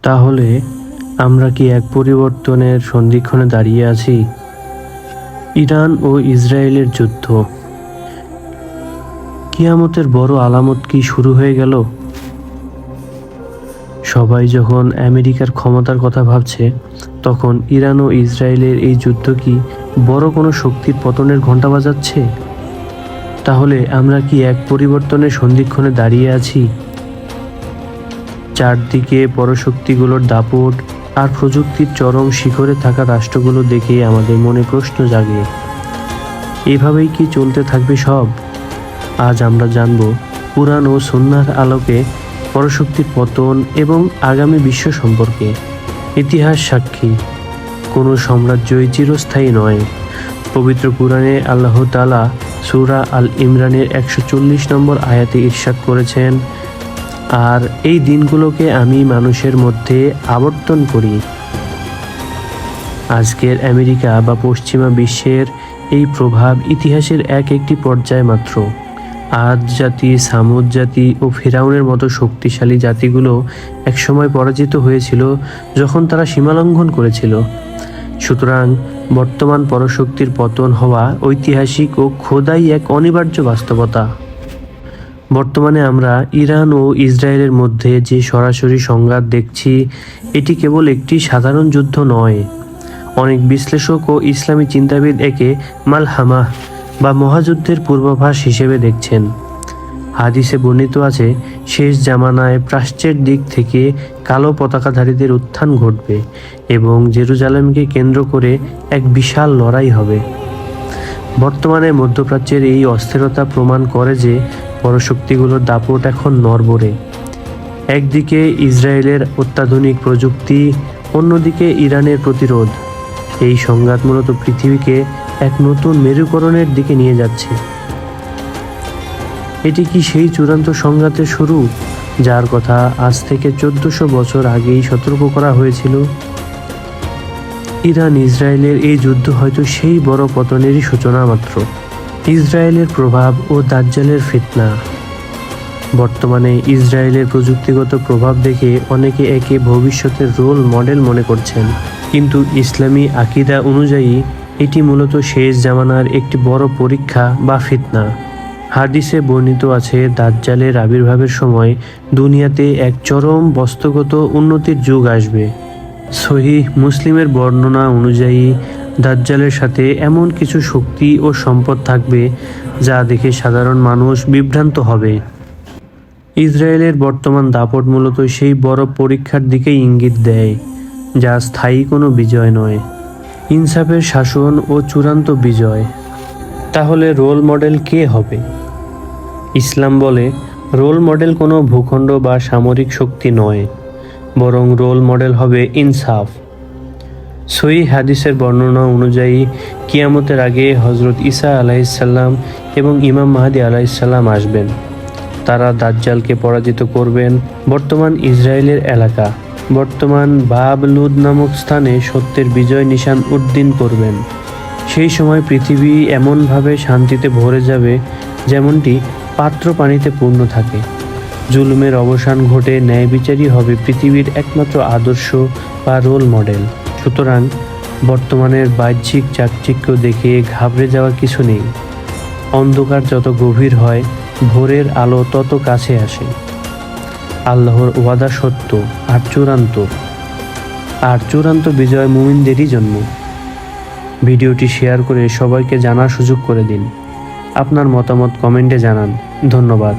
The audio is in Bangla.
তাহলে আমরা কি এক পরিবর্তনের সন্ধিক্ষণে দাঁড়িয়ে আছি? ইরান ও ইসরায়েলের যুদ্ধ, কিয়ামতের বড় আলামত কি শুরু হয়ে গেল? সবাই যখন আমেরিকার ক্ষমতার কথা ভাবছে, তখন ইরান ও ইসরায়েলের এই যুদ্ধ কি বড় কোনো শক্তির পতনের ঘণ্টা বাজাচ্ছে? তাহলে আমরা কি এক পরিবর্তনের সন্ধিক্ষণে দাঁড়িয়ে আছি? চারদিকে পরশক্তিগুলোর দাপট আর প্রযুক্তির চরম শিখরে থাকা রাষ্ট্রগুলো দেখে আমাদের মনে প্রশ্ন জাগে, এভাবেই কি চলতে থাকবে সব? আজ আমরা জানব কুরআন ও সুন্নাহর আলোকে পরশক্তির পতন এবং আগামী বিশ্ব সম্পর্কে। ইতিহাস সাক্ষী, কোনো সাম্রাজ্যই চিরস্থায়ী নয়। পবিত্র কুরআনে আল্লাহ তাআলা সূরা আল ইমরানের 140 নম্বর আয়াতে ইরশাদ করেছেন, আর এই দিনগুলোকে আমি মানুষের মধ্যে আবর্তন করি। আজকের আমেরিকা বা পশ্চিমা বিশ্বের এই প্রভাব ইতিহাসের একটি পর্যায় মাত্র। আদ জাতি, সামুদ জাতি ও ফিরাউনের মতো শক্তিশালী জাতিগুলো একসময় পরাজিত হয়েছিল যখন তারা সীমালঙ্ঘন করেছিল। সুতরাং বর্তমান পরশক্তির পতন হওয়া ঐতিহাসিক ও খোদাই এক অনিবার্য বাস্তবতা। বর্তমানে আমরা ইরান ও ইসরায়েলের মধ্যে যে সরাসরি সংঘাত দেখছি, এটি কেবল একটি সাধারণ যুদ্ধ নয়। অনেক বিশ্লেষক ও ইসলামী চিন্তাবিদ একে মালহামা বা মহাযুদ্ধের পূর্বাভাস হিসেবে দেখছেন। হাদিসে বর্ণিত আছে, শেষ জামানায় প্রাচ্যের দিক থেকে কালো পতাকাধারীদের উত্থান ঘটবে এবং জেরুজালেমকে কেন্দ্র করে এক বিশাল লড়াই হবে। বর্তমানে মধ্যপ্রাচ্যের এই অস্থিরতা প্রমাণ করে যে পরশক্তিগুলোর দাপট এখন নড়বড়ে। একদিকে ইসরায়েলের অত্যাধুনিক প্রযুক্তি, অন্যদিকে ইরানের প্রতিরোধ। এই সংঘাত মূলত পৃথিবীকে এক নতুন মেরুকরণের দিকে নিয়ে যাচ্ছে। এটি কি সেই চূড়ান্ত সংঘাতের শুরু, যার কথা আজ থেকে 1400 বছর আগেই সতর্ক করা হয়েছিল? ইরান ইসরায়েলের এই যুদ্ধ হয়তো সেই বড় পতনেরই সূচনা মাত্র। ইসরায়েলের প্রভাব ও দাজ্জালের ফিতনা। বর্তমানে ইসরায়েলের প্রযুক্তিগত প্রভাব দেখে অনেকে একে ভবিষ্যতের রোল মডেল মনে করছেন, কিন্তু ইসলামী আকীদা অনুযায়ী এটি মূলত শেষ জামানার একটি বড় পরীক্ষা বা ফিতনা। হাদিসে বর্ণিত আছে, দাজ্জালের আবির্ভাবের সময় দুনিয়াতে এক চরম বস্তুগত উন্নতির যুগ আসবে। সহিহ মুসলিমের বর্ণনা অনুযায়ী দাজ্জালের সাথে এমন কিছু শক্তি ও সম্পদ থাকবে যা দেখে সাধারণ মানুষ বিভ্রান্ত হবে। ইসরায়েলের বর্তমান দাপট মূলত সেই বড় পরীক্ষার দিকেই ইঙ্গিত দেয়, যা স্থায়ী কোনো বিজয় নয়, ইনসাফের শাসন ও চূড়ান্ত বিজয়। তাহলে রোল মডেল কে হবে? ইসলাম বলে, রোল মডেল কোনো ভূখণ্ড বা সামরিক শক্তি নয়, বরং রোল মডেল হবে ইনসাফ। সহিহ হাদিসের বর্ণনা অনুযায়ী কিয়ামতের আগে হযরত ঈসা আলাইহিসসালাম এবং ইমাম মাহদী আলাইহিসসালাম আসবেন। তারা দাজ্জালকে পরাজিত করবেন। বর্তমান ইসরায়েলের এলাকা, বর্তমান বাব লুদ নামক স্থানে সত্যের বিজয় নিশান উড্ডীন করবেন। সেই সময় পৃথিবী এমনভাবে শান্তিতে ভরে যাবে যেমনটি পাত্র পানিতে পূর্ণ থাকে। জুলুমের অবসান ঘটে, ন্যায় বিচারই হবে পৃথিবীর একমাত্র আদর্শ বা রোল মডেল। সুতরাং বর্তমানের বাহ্যিক চাকচিক্য দেখে ঘাবড়ে যাওয়ার কিছু নেই। অন্ধকার যত গভীর হয়, ভোরের আলো তত কাছে আসে। আল্লাহর ওয়াদা সত্য আর চূড়ান্ত বিজয় মুমিনদেরই জন্য। ভিডিওটি শেয়ার করে সবাইকে জানার সুযোগ করে দিন। আপনার মতামত কমেন্টে জানান। ধন্যবাদ।